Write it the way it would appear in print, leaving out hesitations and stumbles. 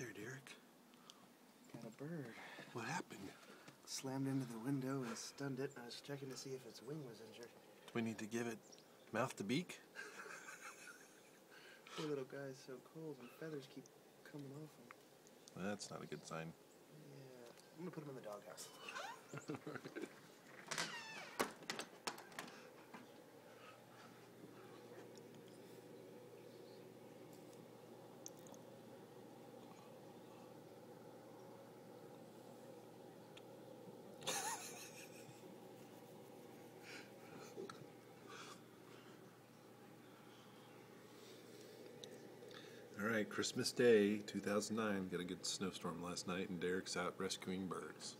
there, Derek? Got a bird. What happened? Slammed into the window and stunned it. I was checking to see if its wing was injured. We need to give it mouth to beak? Poor little guy's so cold and feathers keep coming off him. Well, that's not a good sign. Yeah. I'm going to put him in the doghouse. All right, Christmas Day, 2009. Got a good snowstorm last night, and Derek's out rescuing birds.